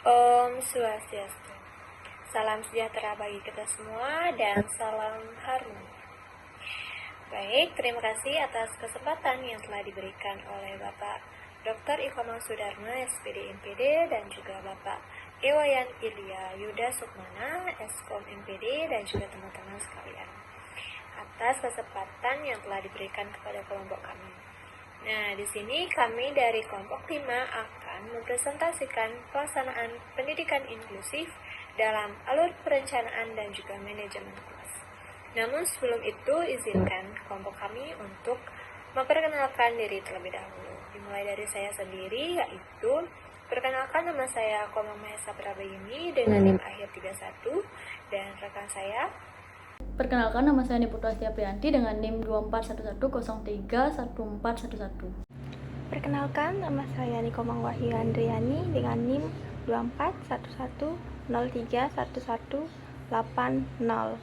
Om Swastiastu. Salam sejahtera bagi kita semua dan salam harmoni. Baik, terima kasih atas kesempatan yang telah diberikan oleh Bapak Dr. Ikomal Sudarma, SPD MPD, dan juga Bapak Iwayan Ilya Yuda Sukmana, Eskom MPD, dan juga teman-teman sekalian, atas kesempatan yang telah diberikan kepada kelompok kami. Nah, di sini kami dari kelompok 5 akan mempresentasikan pelaksanaan pendidikan inklusif dalam alur perencanaan dan juga manajemen kelas. Namun sebelum itu, izinkan kelompok kami untuk memperkenalkan diri terlebih dahulu. Dimulai dari saya sendiri, yaitu perkenalkan, nama saya Komang Mahesa Prabayini dengan NIM akhir 31, dan rekan saya. Perkenalkan, nama saya Niputra Setiaprianti dengan NIM 2411031411. Perkenalkan, nama saya Nikomang Wahyu Andriani dengan NIM 2411031180.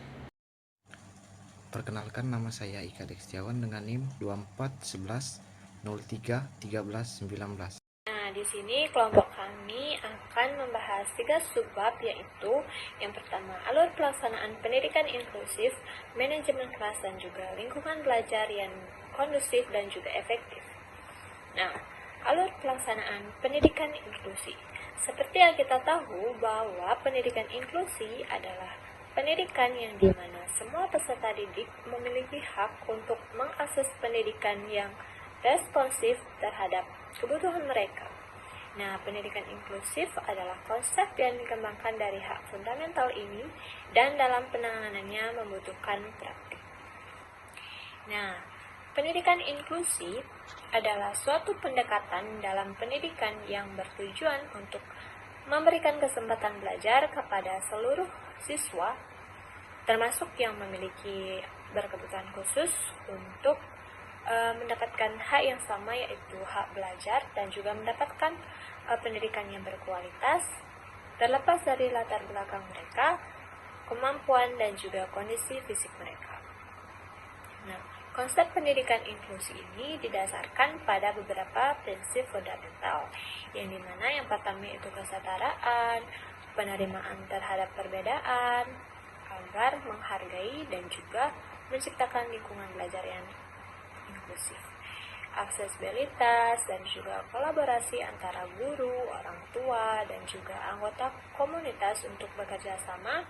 Perkenalkan, nama saya Ika Dekstiawan dengan NIM 2411031319. Nah, di sini kelompok kami akan membahas 3 subbab, yaitu yang pertama, alur pelaksanaan pendidikan inklusif, manajemen kelas, dan juga lingkungan belajar yang kondusif dan juga efektif. Nah, alur pelaksanaan pendidikan inklusi. Seperti yang kita tahu bahwa pendidikan inklusi adalah pendidikan yang dimana semua peserta didik memiliki hak untuk mengakses pendidikan yang responsif terhadap kebutuhan mereka. Nah, pendidikan inklusif adalah konsep yang dikembangkan dari hak fundamental ini dan dalam penanganannya membutuhkan praktik. Nah, pendidikan inklusi adalah suatu pendekatan dalam pendidikan yang bertujuan untuk memberikan kesempatan belajar kepada seluruh siswa, termasuk yang memiliki berkebutuhan khusus untuk mendapatkan hak yang sama, yaitu hak belajar dan juga mendapatkan pendidikan yang berkualitas terlepas dari latar belakang mereka, kemampuan dan juga kondisi fisik mereka. Nah, konsep pendidikan inklusi ini didasarkan pada beberapa prinsip fundamental, yang dimana yang pertama itu kesetaraan, penerimaan terhadap perbedaan, agar menghargai dan juga menciptakan lingkungan belajar yang inklusif, aksesibilitas dan juga kolaborasi antara guru, orang tua, dan juga anggota komunitas untuk bekerja sama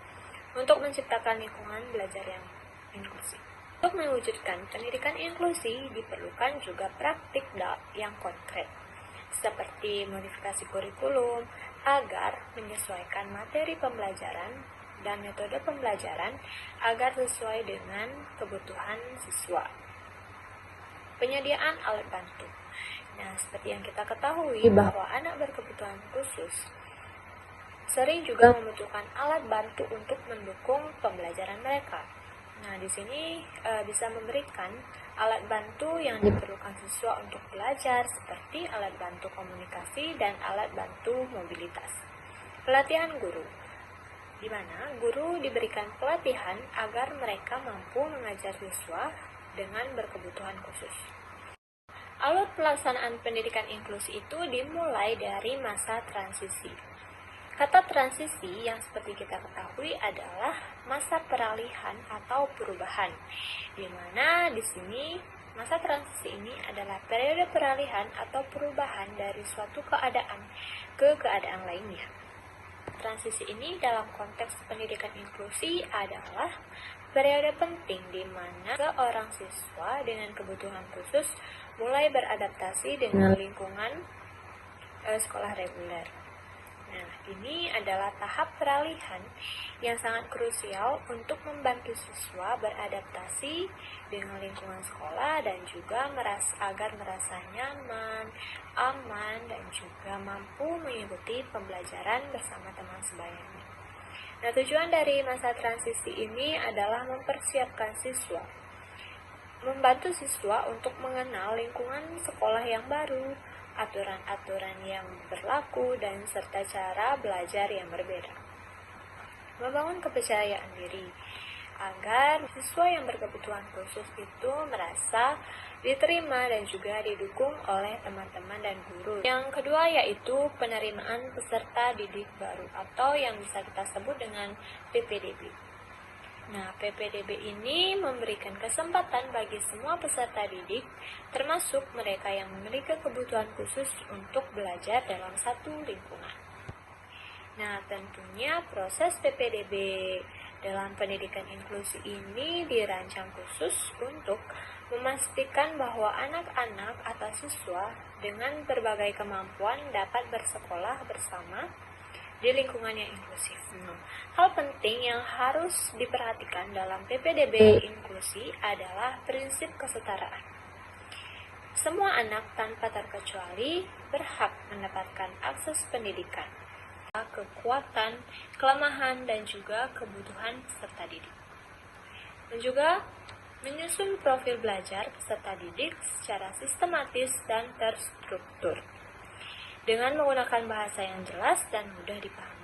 untuk menciptakan lingkungan belajar yang inklusif. Untuk mewujudkan pendidikan inklusi diperlukan juga praktik yang konkret, seperti modifikasi kurikulum agar menyesuaikan materi pembelajaran dan metode pembelajaran agar sesuai dengan kebutuhan siswa. Penyediaan alat bantu. Nah, seperti yang kita ketahui bahwa anak berkebutuhan khusus sering juga membutuhkan alat bantu untuk mendukung pembelajaran mereka. Nah, di sini bisa memberikan alat bantu yang diperlukan siswa untuk belajar, seperti alat bantu komunikasi dan alat bantu mobilitas. Pelatihan guru, di mana guru diberikan pelatihan agar mereka mampu mengajar siswa dengan berkebutuhan khusus. Alur pelaksanaan pendidikan inklusi itu dimulai dari masa transisi. Kata transisi yang seperti kita ketahui adalah masa peralihan atau perubahan, di mana di sini masa transisi ini adalah periode peralihan atau perubahan dari suatu keadaan ke keadaan lainnya. Transisi ini dalam konteks pendidikan inklusi adalah periode penting di mana seorang siswa dengan kebutuhan khusus mulai beradaptasi dengan lingkungan sekolah reguler. Nah, ini adalah tahap peralihan yang sangat krusial untuk membantu siswa beradaptasi dengan lingkungan sekolah dan juga agar merasa nyaman, aman, dan juga mampu mengikuti pembelajaran bersama teman sebayanya. Nah, tujuan dari masa transisi ini adalah mempersiapkan siswa, membantu siswa untuk mengenal lingkungan sekolah yang baru, aturan-aturan yang berlaku, dan serta cara belajar yang berbeda. Membangun kepercayaan diri. agar siswa yang berkebutuhan khusus itu merasa diterima dan juga didukung oleh teman-teman dan guru. Yang kedua yaitu penerimaan peserta didik baru atau yang bisa kita sebut dengan PPDB. Nah, PPDB ini memberikan kesempatan bagi semua peserta didik, termasuk mereka yang memiliki kebutuhan khusus untuk belajar dalam satu lingkungan. Nah, tentunya proses PPDB dalam pendidikan inklusi ini dirancang khusus untuk memastikan bahwa anak-anak atau siswa dengan berbagai kemampuan dapat bersekolah bersama di lingkungan yang inklusif. Hal penting yang harus diperhatikan dalam PPDB inklusi adalah prinsip kesetaraan. Semua anak tanpa terkecuali berhak mendapatkan akses pendidikan, kekuatan, kelemahan, dan juga kebutuhan peserta didik. Dan juga menyusun profil belajar peserta didik secara sistematis dan terstruktur dengan menggunakan bahasa yang jelas dan mudah dipahami.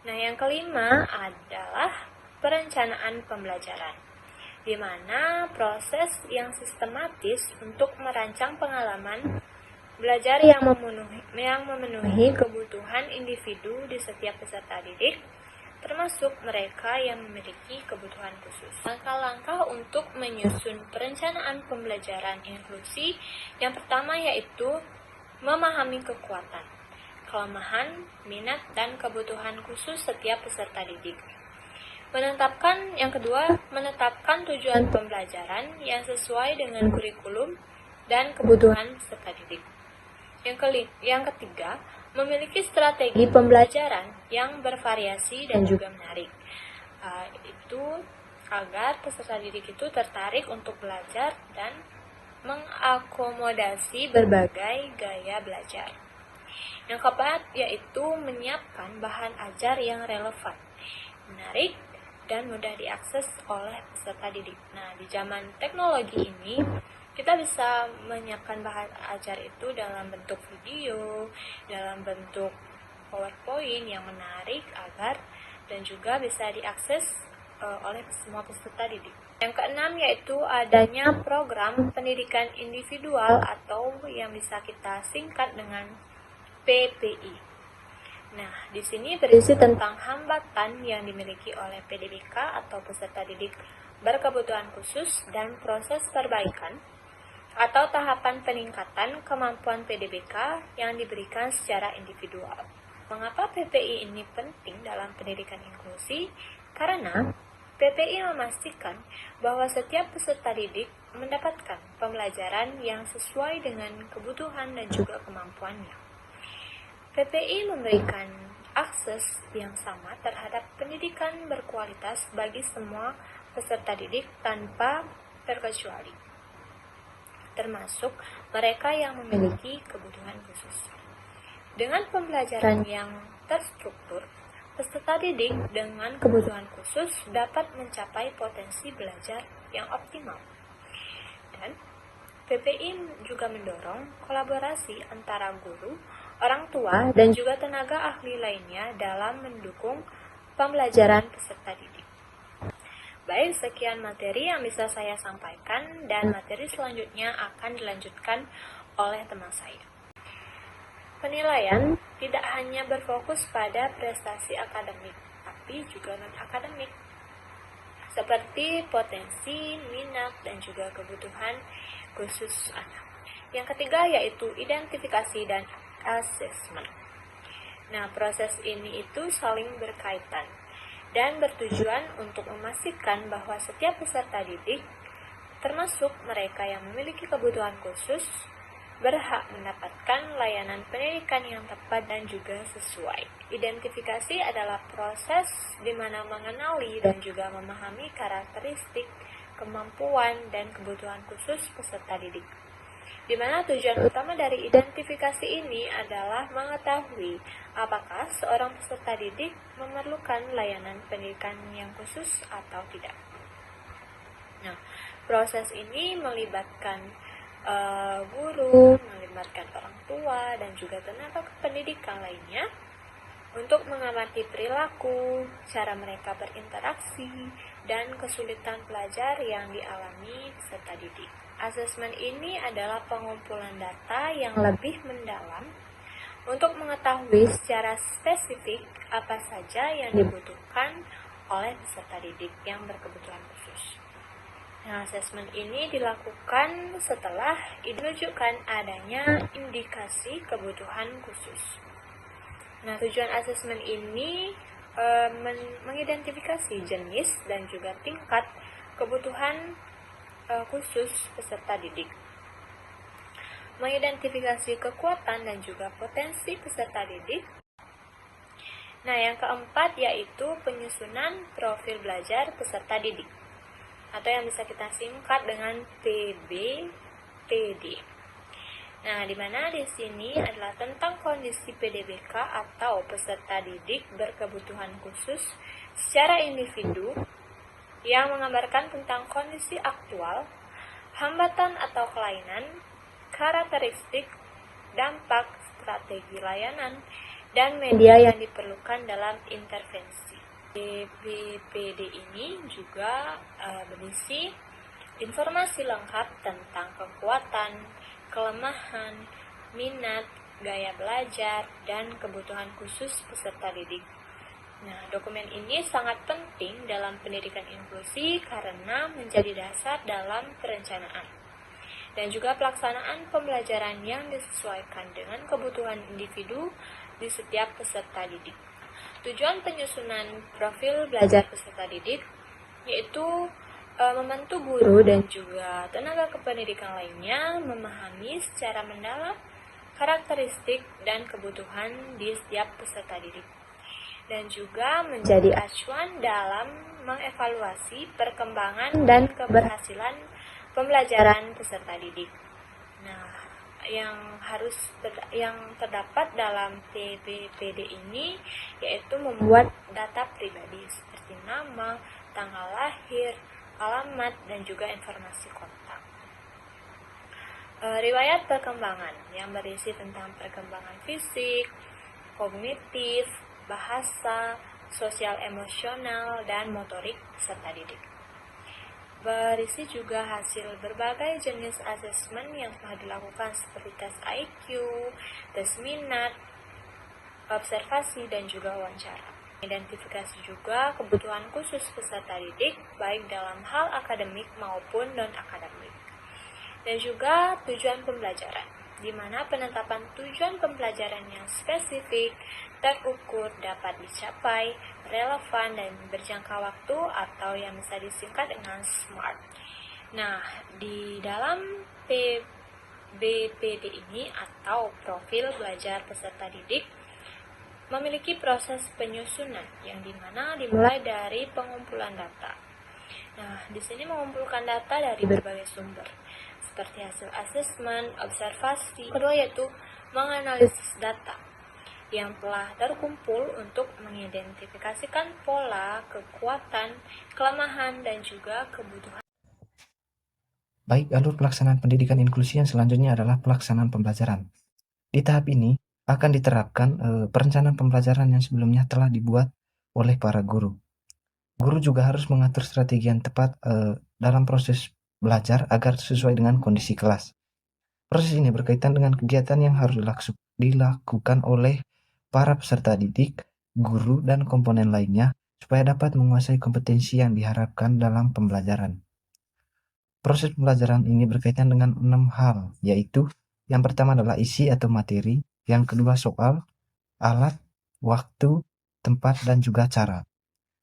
Nah, yang kelima adalah perencanaan pembelajaran, di mana proses yang sistematis untuk merancang pengalaman belajar yang memenuhi kebutuhan individu di setiap peserta didik, termasuk mereka yang memiliki kebutuhan khusus. Langkah-langkah untuk menyusun perencanaan pembelajaran inklusi yang pertama yaitu memahami kekuatan, kelemahan, minat, dan kebutuhan khusus setiap peserta didik. Yang kedua, menetapkan tujuan pembelajaran yang sesuai dengan kurikulum dan kebutuhan peserta didik. Yang ketiga, memiliki strategi pembelajaran yang bervariasi dan juga menarik. Itu agar peserta didik itu tertarik untuk belajar dan mengakomodasi berbagai gaya belajar. Yang keempat, yaitu menyiapkan bahan ajar yang relevan, menarik, dan mudah diakses oleh peserta didik. Nah, di zaman teknologi ini, kita bisa menyiapkan bahan ajar itu dalam bentuk video, dalam bentuk PowerPoint yang menarik agar dan juga bisa diakses oleh semua peserta didik. Yang keenam yaitu adanya program pendidikan individual atau yang bisa kita singkat dengan PPI. Nah, di sini berisi tentang hambatan yang dimiliki oleh PDBK atau peserta didik berkebutuhan khusus dan proses perbaikan atau tahapan peningkatan kemampuan PDBK yang diberikan secara individual. Mengapa PPI ini penting dalam pendidikan inklusi? Karena PPI memastikan bahwa setiap peserta didik mendapatkan pembelajaran yang sesuai dengan kebutuhan dan juga kemampuannya. PPI memberikan akses yang sama terhadap pendidikan berkualitas bagi semua peserta didik tanpa terkecuali, termasuk mereka yang memiliki kebutuhan khusus. Dengan pembelajaran yang terstruktur, peserta didik dengan kebutuhan khusus dapat mencapai potensi belajar yang optimal. Dan PPI juga mendorong kolaborasi antara guru, orang tua, dan juga tenaga ahli lainnya dalam mendukung pembelajaran peserta didik. Baik, sekian materi yang bisa saya sampaikan dan materi selanjutnya akan dilanjutkan oleh teman saya. Penilaian tidak hanya berfokus pada prestasi akademik, tapi juga non-akademik, seperti potensi, minat, dan juga kebutuhan khusus anak. Yang ketiga yaitu identifikasi dan assessment. Nah, proses ini itu saling berkaitan dan bertujuan untuk memastikan bahwa setiap peserta didik, termasuk mereka yang memiliki kebutuhan khusus, berhak mendapatkan layanan pendidikan yang tepat dan juga sesuai. Identifikasi adalah proses di mana mengenali dan juga memahami karakteristik, kemampuan, dan kebutuhan khusus peserta didik. Di mana tujuan utama dari identifikasi ini adalah mengetahui apakah seorang peserta didik memerlukan layanan pendidikan yang khusus atau tidak. Nah, proses ini melibatkan guru, melibatkan orang tua, dan juga tenaga pendidikan lainnya untuk mengamati perilaku, cara mereka berinteraksi, dan kesulitan pelajar yang dialami peserta didik. Asesmen ini adalah pengumpulan data yang lebih mendalam untuk mengetahui secara spesifik apa saja yang dibutuhkan oleh peserta didik yang berkebutuhan khusus. Nah, asesmen ini dilakukan setelah ditunjukkan adanya indikasi kebutuhan khusus. Nah, tujuan asesmen ini mengidentifikasi jenis dan juga tingkat kebutuhan khusus peserta didik, mengidentifikasi kekuatan dan juga potensi peserta didik. Nah, yang keempat yaitu penyusunan profil belajar peserta didik, atau yang bisa kita singkat dengan PBPD. Nah, di mana di sini adalah tentang kondisi PDBK atau peserta didik berkebutuhan khusus secara individu yang menggambarkan tentang kondisi aktual, hambatan atau kelainan, karakteristik, dampak, strategi layanan, dan media yang diperlukan dalam intervensi. PBPD ini juga berisi informasi lengkap tentang kekuatan, kelemahan, minat, gaya belajar, dan kebutuhan khusus peserta didik. Nah, dokumen ini sangat penting dalam pendidikan inklusi karena menjadi dasar dalam perencanaan dan juga pelaksanaan pembelajaran yang disesuaikan dengan kebutuhan individu di setiap peserta didik. Tujuan penyusunan profil belajar peserta didik yaitu membantu guru dan juga tenaga kependidikan lainnya memahami secara mendalam karakteristik dan kebutuhan di setiap peserta didik, dan juga menjadi acuan dalam mengevaluasi perkembangan dan keberhasilan pembelajaran peserta didik. Nah, yang terdapat dalam PBPD ini yaitu membuat data pribadi seperti nama, tanggal lahir, alamat, dan juga informasi kontak. Riwayat perkembangan yang berisi tentang perkembangan fisik, kognitif, bahasa, sosial emosional, dan motorik peserta didik. Berisi juga hasil berbagai jenis asesmen yang telah dilakukan seperti tes IQ, tes minat, observasi, dan juga wawancara. Identifikasi juga kebutuhan khusus peserta didik baik dalam hal akademik maupun non-akademik. Dan juga tujuan pembelajaran, di mana penetapan tujuan pembelajaran yang spesifik, terukur, dapat dicapai, relevan, dan berjangka waktu atau yang bisa disingkat dengan SMART. Nah, di dalam PBPD ini atau profil belajar peserta didik memiliki proses penyusunan yang dimana dimulai dari pengumpulan data. Nah, di sini mengumpulkan data dari berbagai sumber seperti hasil asesmen, observasi. Kedua yaitu menganalisis data yang telah terkumpul untuk mengidentifikasikan pola, kekuatan, kelemahan, dan juga kebutuhan. Baik, alur pelaksanaan pendidikan inklusi yang selanjutnya adalah pelaksanaan pembelajaran. Di tahap ini akan diterapkan perencanaan pembelajaran yang sebelumnya telah dibuat oleh para guru. Guru juga harus mengatur strategi yang tepat dalam proses belajar agar sesuai dengan kondisi kelas. Proses ini berkaitan dengan kegiatan yang harus dilakukan oleh para peserta didik, guru, dan komponen lainnya supaya dapat menguasai kompetensi yang diharapkan dalam pembelajaran. Proses pembelajaran ini berkaitan dengan 6 hal, yaitu yang pertama adalah isi atau materi, yang kedua soal, alat, waktu, tempat, dan juga cara.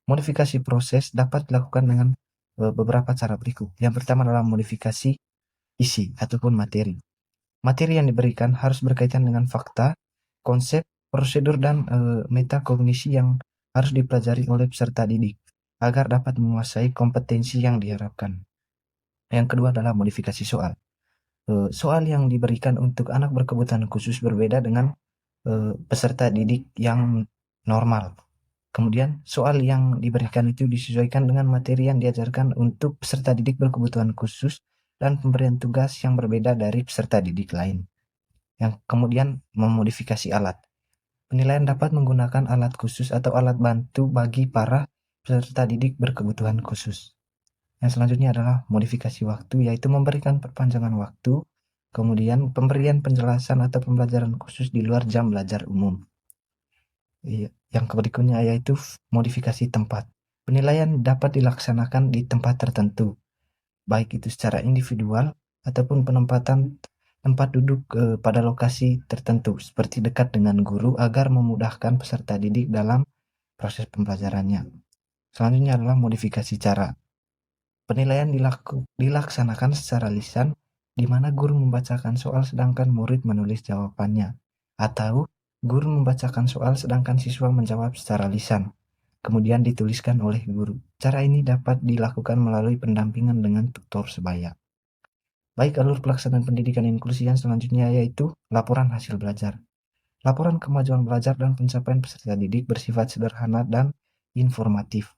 Modifikasi proses dapat dilakukan dengan beberapa cara berikut. Yang pertama adalah modifikasi isi ataupun materi. Materi yang diberikan harus berkaitan dengan fakta, konsep, prosedur, dan metakognisi yang harus dipelajari oleh peserta didik agar dapat menguasai kompetensi yang diharapkan. Yang kedua adalah modifikasi soal. Soal yang diberikan untuk anak berkebutuhan khusus berbeda dengan peserta didik yang normal. Kemudian soal yang diberikan itu disesuaikan dengan materi yang diajarkan untuk peserta didik berkebutuhan khusus dan pemberian tugas yang berbeda dari peserta didik lain. Yang kemudian memodifikasi alat. Penilaian dapat menggunakan alat khusus atau alat bantu bagi para peserta didik berkebutuhan khusus. Yang selanjutnya adalah modifikasi waktu, yaitu memberikan perpanjangan waktu, kemudian pemberian penjelasan atau pembelajaran khusus di luar jam belajar umum. Yang berikutnya yaitu modifikasi tempat. Penilaian dapat dilaksanakan di tempat tertentu, baik itu secara individual ataupun penempatan tempat duduk pada lokasi tertentu seperti dekat dengan guru agar memudahkan peserta didik dalam proses pembelajarannya. Selanjutnya adalah modifikasi cara. Penilaian dilaksanakan secara lisan, di mana guru membacakan soal sedangkan murid menulis jawabannya, atau guru membacakan soal sedangkan siswa menjawab secara lisan, kemudian dituliskan oleh guru. Cara ini dapat dilakukan melalui pendampingan dengan tutor sebaya. Baik, alur pelaksanaan pendidikan inklusi yang selanjutnya yaitu laporan hasil belajar. Laporan kemajuan belajar dan pencapaian peserta didik bersifat sederhana dan informatif,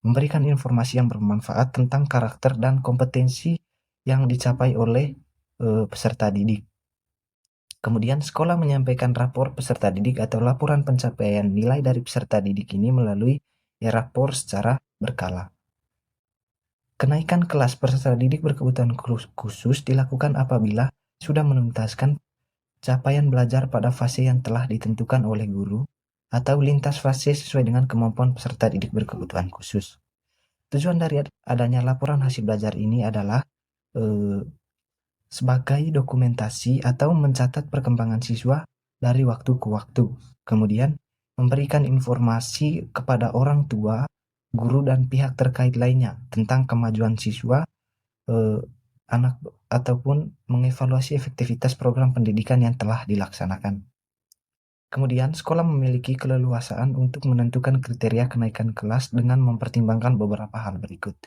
memberikan informasi yang bermanfaat tentang karakter dan kompetensi yang dicapai oleh peserta didik. Kemudian sekolah menyampaikan rapor peserta didik atau laporan pencapaian nilai dari peserta didik ini melalui rapor secara berkala. Kenaikan kelas peserta didik berkebutuhan khusus dilakukan apabila sudah menuntaskan capaian belajar pada fase yang telah ditentukan oleh guru atau lintas fase sesuai dengan kemampuan peserta didik berkebutuhan khusus. Tujuan dari adanya laporan hasil belajar ini adalah sebagai dokumentasi atau mencatat perkembangan siswa dari waktu ke waktu. Kemudian memberikan informasi kepada orang tua, guru, dan pihak terkait lainnya tentang kemajuan siswa, anak, ataupun mengevaluasi efektivitas program pendidikan yang telah dilaksanakan. Kemudian, sekolah memiliki keleluasaan untuk menentukan kriteria kenaikan kelas dengan mempertimbangkan beberapa hal berikut.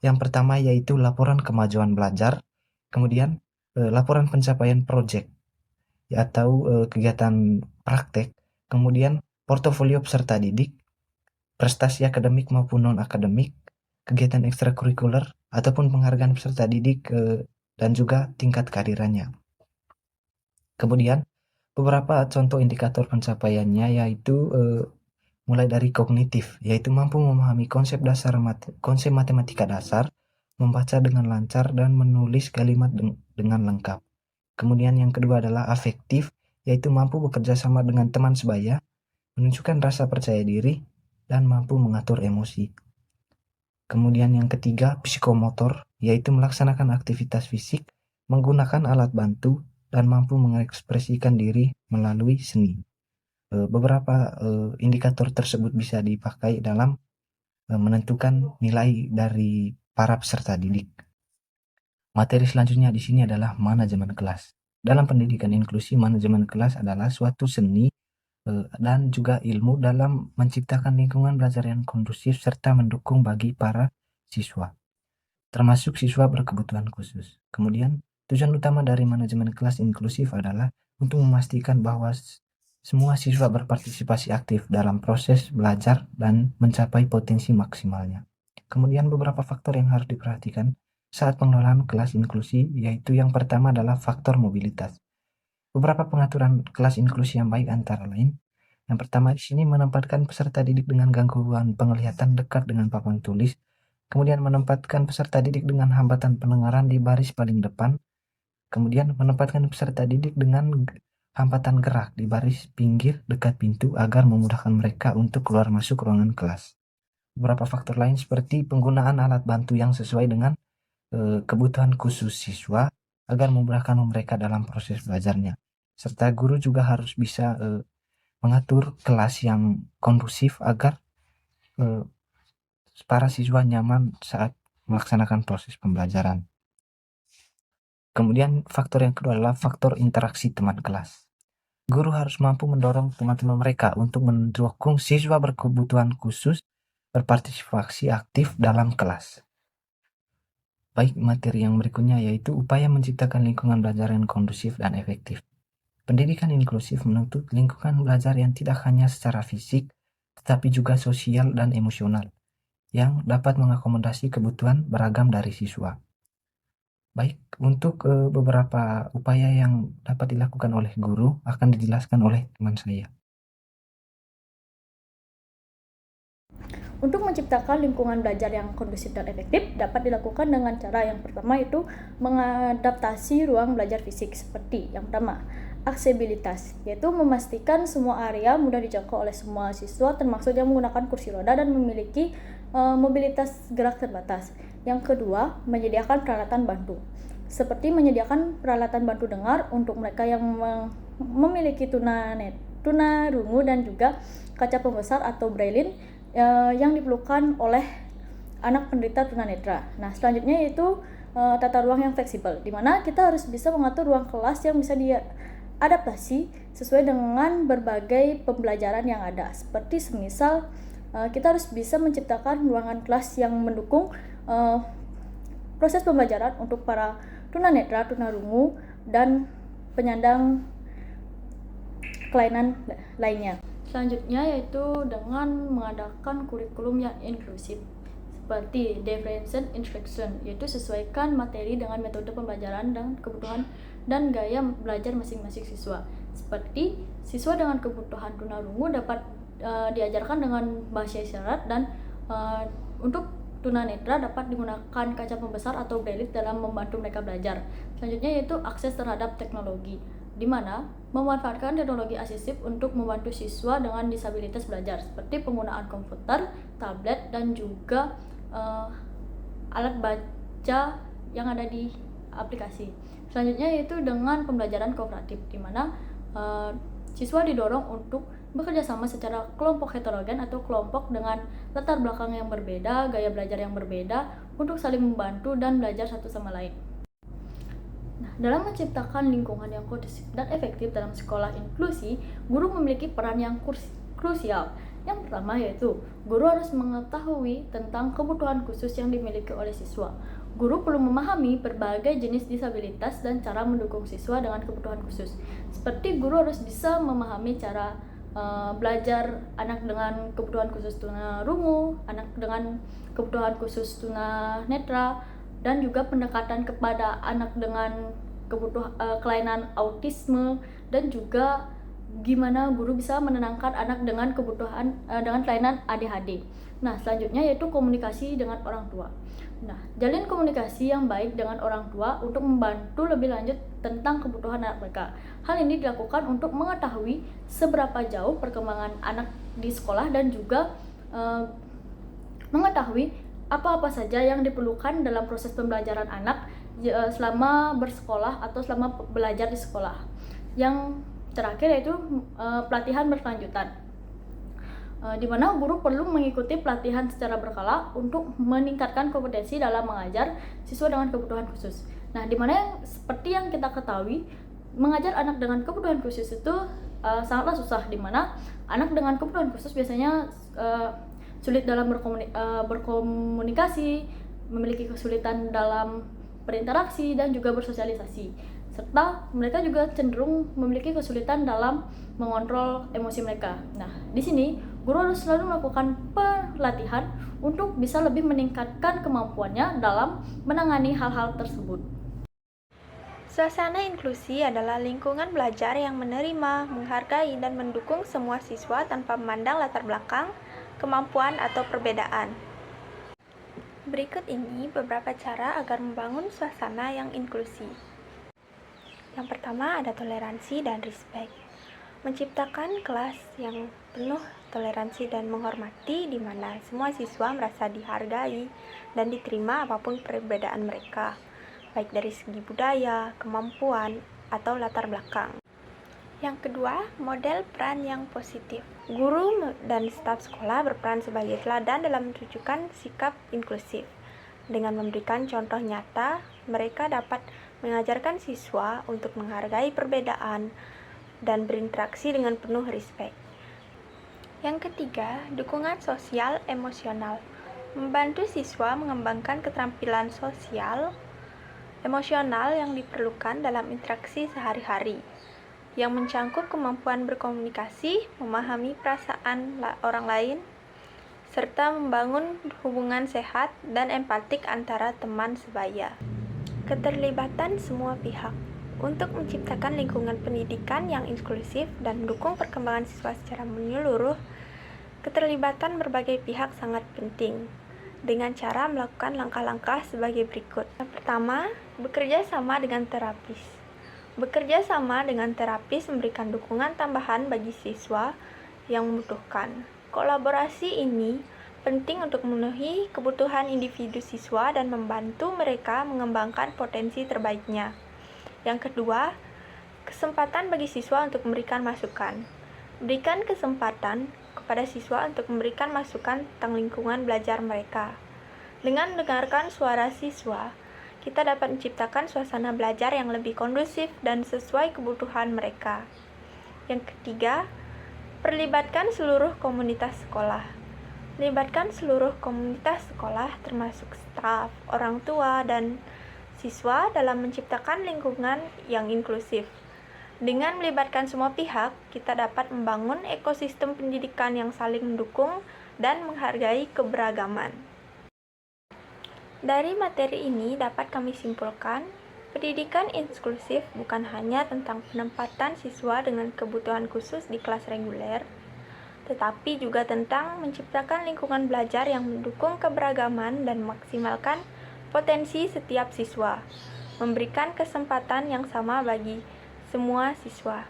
Yang pertama yaitu laporan kemajuan belajar, kemudian laporan pencapaian proyek atau kegiatan praktek, kemudian portofolio peserta didik, prestasi akademik maupun non-akademik, kegiatan ekstrakurikuler, ataupun penghargaan peserta didik dan juga tingkat kehadirannya. Kemudian, beberapa contoh indikator pencapaiannya yaitu mulai dari kognitif, yaitu mampu memahami konsep matematika dasar, membaca dengan lancar, dan menulis kalimat dengan lengkap. Kemudian yang kedua adalah afektif, yaitu mampu bekerja sama dengan teman sebaya, menunjukkan rasa percaya diri, dan mampu mengatur emosi. Kemudian yang ketiga, psikomotor, yaitu melaksanakan aktivitas fisik, menggunakan alat bantu, dan mampu mengekspresikan diri melalui seni. Beberapa indikator tersebut bisa dipakai dalam menentukan nilai dari para peserta didik. Materi selanjutnya di sini adalah manajemen kelas. Dalam pendidikan inklusi, manajemen kelas adalah suatu seni dan juga ilmu dalam menciptakan lingkungan belajar yang kondusif serta mendukung bagi para siswa, termasuk siswa berkebutuhan khusus. Kemudian, tujuan utama dari manajemen kelas inklusif adalah untuk memastikan bahwa semua siswa berpartisipasi aktif dalam proses belajar dan mencapai potensi maksimalnya. Kemudian beberapa faktor yang harus diperhatikan saat pengelolaan kelas inklusi, yaitu yang pertama adalah faktor mobilitas. Beberapa pengaturan kelas inklusi yang baik antara lain, yang pertama di sini menempatkan peserta didik dengan gangguan penglihatan dekat dengan papan tulis, kemudian menempatkan peserta didik dengan hambatan pendengaran di baris paling depan, kemudian menempatkan peserta didik dengan hambatan gerak di baris pinggir dekat pintu agar memudahkan mereka untuk keluar masuk ruangan kelas. Beberapa faktor lain seperti penggunaan alat bantu yang sesuai dengan kebutuhan khusus siswa agar memudahkan mereka dalam proses belajarnya. Serta guru juga harus bisa mengatur kelas yang kondusif agar para siswa nyaman saat melaksanakan proses pembelajaran. Kemudian faktor yang kedua adalah faktor interaksi teman kelas. Guru harus mampu mendorong teman-teman mereka untuk mendukung siswa berkebutuhan khusus berpartisipasi aktif dalam kelas. Baik, materi yang berikutnya yaitu upaya menciptakan lingkungan belajar yang kondusif dan efektif. Pendidikan inklusif menuntut lingkungan belajar yang tidak hanya secara fisik, tetapi juga sosial dan emosional, yang dapat mengakomodasi kebutuhan beragam dari siswa. Baik, untuk beberapa upaya yang dapat dilakukan oleh guru akan dijelaskan oleh teman saya. Untuk menciptakan lingkungan belajar yang kondusif dan efektif dapat dilakukan dengan cara yang pertama yaitu mengadaptasi ruang belajar fisik seperti yang pertama, aksesibilitas, yaitu memastikan semua area mudah dijangkau oleh semua siswa termasuk yang menggunakan kursi roda dan memiliki mobilitas gerak terbatas. Yang kedua, menyediakan peralatan bantu seperti menyediakan peralatan bantu dengar untuk mereka yang memiliki tunarungu dan juga kaca pembesar atau braille yang diperlukan oleh anak penderita tunanetra. Nah, selanjutnya yaitu tata ruang yang fleksibel, di mana kita harus bisa mengatur ruang kelas yang bisa diadaptasi sesuai dengan berbagai pembelajaran yang ada. Seperti semisal kita harus bisa menciptakan ruangan kelas yang mendukung proses pembelajaran untuk para tunanetra, tunarungu, dan penyandang kelainan lainnya. Selanjutnya yaitu dengan mengadakan kurikulum yang inklusif seperti differentiated instruction, yaitu sesuaikan materi dengan metode pembelajaran dan kebutuhan dan gaya belajar masing-masing siswa. Seperti siswa dengan kebutuhan tunarungu dapat diajarkan dengan bahasa isyarat dan untuk tunanetra dapat digunakan kaca pembesar atau braille dalam membantu mereka belajar. Selanjutnya yaitu akses terhadap teknologi, di mana memanfaatkan teknologi asistif untuk membantu siswa dengan disabilitas belajar seperti penggunaan komputer, tablet, dan juga alat baca yang ada di aplikasi. Selanjutnya yaitu dengan pembelajaran kooperatif, di mana siswa didorong untuk bekerja sama secara kelompok heterogen atau kelompok dengan latar belakang yang berbeda, gaya belajar yang berbeda untuk saling membantu dan belajar satu sama lain. Nah, dalam menciptakan lingkungan yang kondusif dan efektif dalam sekolah inklusi, guru memiliki peran yang krusial. Yang pertama yaitu, guru harus mengetahui tentang kebutuhan khusus yang dimiliki oleh siswa. Guru perlu memahami berbagai jenis disabilitas dan cara mendukung siswa dengan kebutuhan khusus. Seperti guru harus bisa memahami cara belajar anak dengan kebutuhan khusus tunarungu, anak dengan kebutuhan khusus tunanetra, dan juga pendekatan kepada anak dengan kelainan autisme, dan juga gimana guru bisa menenangkan anak dengan kebutuhan dengan kelainan ADHD. Nah, selanjutnya yaitu komunikasi dengan orang tua. Nah, jalin komunikasi yang baik dengan orang tua untuk membantu lebih lanjut tentang kebutuhan anak mereka. Hal ini dilakukan untuk mengetahui seberapa jauh perkembangan anak di sekolah dan juga mengetahui apa-apa saja yang diperlukan dalam proses pembelajaran anak selama bersekolah atau selama belajar di sekolah. Yang terakhir yaitu pelatihan berkelanjutan, di mana guru perlu mengikuti pelatihan secara berkala untuk meningkatkan kompetensi dalam mengajar siswa dengan kebutuhan khusus. Nah, di mana seperti yang kita ketahui, mengajar anak dengan kebutuhan khusus itu sangatlah susah, di mana anak dengan kebutuhan khusus biasanya sulit dalam berkomunikasi, memiliki kesulitan dalam berinteraksi dan juga bersosialisasi, serta mereka juga cenderung memiliki kesulitan dalam mengontrol emosi mereka. Nah, di sini guru harus selalu melakukan pelatihan untuk bisa lebih meningkatkan kemampuannya dalam menangani hal-hal tersebut. Suasana inklusi adalah lingkungan belajar yang menerima, menghargai, dan mendukung semua siswa tanpa memandang latar belakang, kemampuan, atau perbedaan. Berikut ini beberapa cara agar membangun suasana yang inklusi. Yang pertama ada toleransi dan respect. Menciptakan kelas yang penuh toleransi dan menghormati, di mana semua siswa merasa dihargai dan diterima apapun perbedaan mereka, baik dari segi budaya, kemampuan, atau latar belakang. Yang kedua, model peran yang positif. Guru dan staf sekolah berperan sebagai teladan dalam menunjukkan sikap inklusif. Dengan memberikan contoh nyata, mereka dapat mengajarkan siswa untuk menghargai perbedaan dan berinteraksi dengan penuh respek. Yang ketiga, dukungan sosial emosional. Membantu siswa mengembangkan keterampilan sosial emosional yang diperlukan dalam interaksi sehari-hari, yang mencangkup kemampuan berkomunikasi, memahami perasaan orang lain, serta membangun hubungan sehat dan empatik antara teman sebaya. Keterlibatan semua pihak. Untuk menciptakan lingkungan pendidikan yang inklusif dan mendukung perkembangan siswa secara menyeluruh, Keterlibatan berbagai pihak sangat penting, dengan cara melakukan langkah-langkah sebagai berikut. Yang pertama, bekerja sama dengan terapis. Bekerja sama dengan terapis memberikan dukungan tambahan bagi siswa yang membutuhkan. Kolaborasi ini penting untuk memenuhi kebutuhan individu siswa dan membantu mereka mengembangkan potensi terbaiknya. Yang kedua, kesempatan bagi siswa untuk memberikan masukan. Berikan kesempatan kepada siswa untuk memberikan masukan tentang lingkungan belajar mereka. Dengan mendengarkan suara siswa, kita dapat menciptakan suasana belajar yang lebih kondusif dan sesuai kebutuhan mereka. Yang ketiga, perlibatkan seluruh komunitas sekolah. Libatkan seluruh komunitas sekolah termasuk staf, orang tua, dan siswa dalam menciptakan lingkungan yang inklusif. Dengan melibatkan semua pihak, kita dapat membangun ekosistem pendidikan yang saling mendukung dan menghargai keberagaman. Dari materi ini dapat kami simpulkan, pendidikan inklusif bukan hanya tentang penempatan siswa dengan kebutuhan khusus di kelas reguler, tetapi juga tentang menciptakan lingkungan belajar yang mendukung keberagaman dan memaksimalkan potensi setiap siswa, memberikan kesempatan yang sama bagi semua siswa.